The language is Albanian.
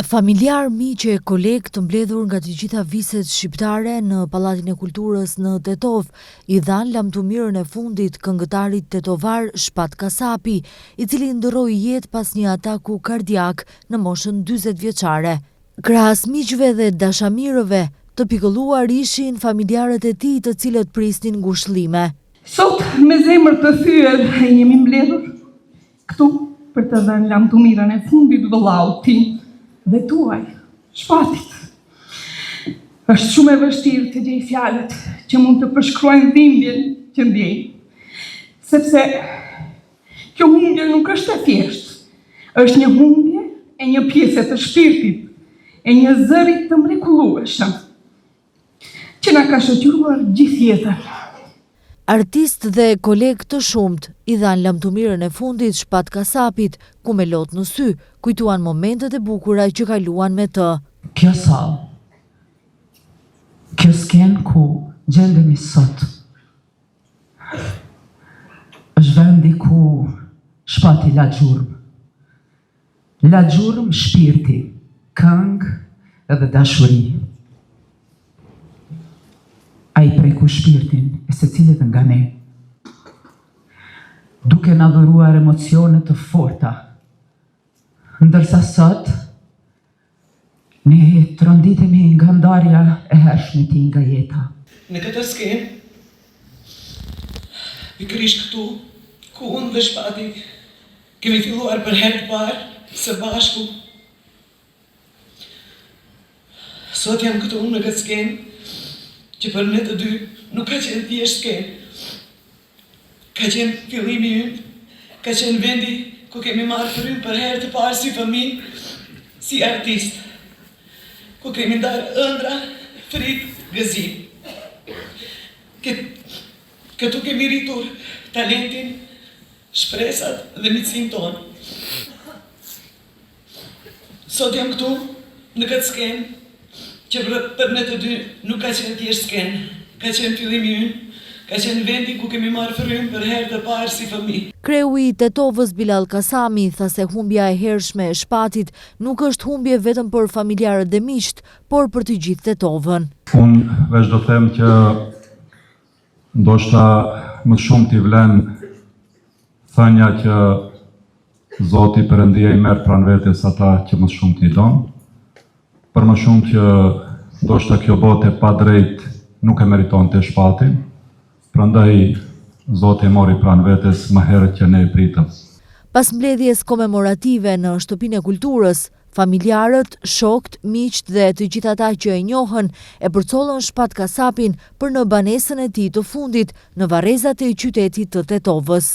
Familjar, miqe e kolegë të mbledhur nga të gjitha viset shqiptare në Pallatin e Kulturës në Tetov i dhanë lamtumirën e fundit këngëtarit tetovar Shpat Kasapi, i cili ndërroi jetë pas një ataku kardiak në moshën 40 vjeçare. Krahas miqve dhe dashamirëve, të pikëlluar ishin familjarët e tij, të cilët prisnin ngushëllime. Sot me zemër të thyer jemi mbledhur këtu për të dhënë lamtumirën e fundit vëllaut tim dhe tuaj, Shpatit. Është shumë e vështirë të gjej fjalët që mund të përshkruajnë dhimbjen që ndjej, sepse kjo humbje nuk është e thjeshtë. Është një humbje e një pjese të shpirtit, e një zëri të mrekullueshëm, që na ka shoqëruar gjithë jetën. Artist dhe kolegë të shumt i dhanë lamtumirën e fundit Shpat Kasapit, ku me lot në sy kujtuan momentet e bukura që kaluan me të. Kjo sallë, kjo skenë ku gjendemi sot, është vendi ku Shpati la gjurëm shpirti, këngë edhe dashuri. A i preku shpirtin e secilit nga ne, duke na dhuruar emocione të forta, ndërsa sot ne tronditemi nga ndarja e hershme e tij nga jeta. Në këtë skenë, pikërisht këtu, ku unë dhe Shpati kemi filluar për herë të parë së bashku. Sot jam këtu në këtë skenë, që për ne të dy nuk ka qenë thjesht skenë. Ka qenë fillimi ynë, ka qenë vendi ku kemi marrë frym për herë të parë si fëmijë, si artist, ku kemi ndarë ëndra, frikë, gëzim. Këtu kemi rritur talentin, shpresat dhe miqësinë tonë. Sot jam këtu në këtë skenë, që për ne të dy nuk ka qenë thjesht skenë, ka qenë fillimi ynë, ka qenë vendi ku kemi marrë frym për herë të parë si fëmijë. Kreu i Tetovës Bilal Kasami tha se humbja e hershme e Shpatit nuk është humbje vetëm për familjarët dhe miqt, por për të gjithë Tetovën. Unë veç do them që ndoshta më shumë t'i vlen thënia që Zoti Perëndia i merr pranë vetes ata që më shumë t'i don. Për më shumë që ndoshta kjo botë pa drejt nuk e meriton të Shpatin, prandaj Zoti e mori pranë vetes më herët që ne e pritëm. Pas mbledhjes komemorative në Shtëpinë e Kulturës, familjarët, shokët, miqt dhe të gjithë ata që e njohën e përcollën Shpat Kasapin për në banesën e tij të fundit në varrezat e qytetit të Tetovës.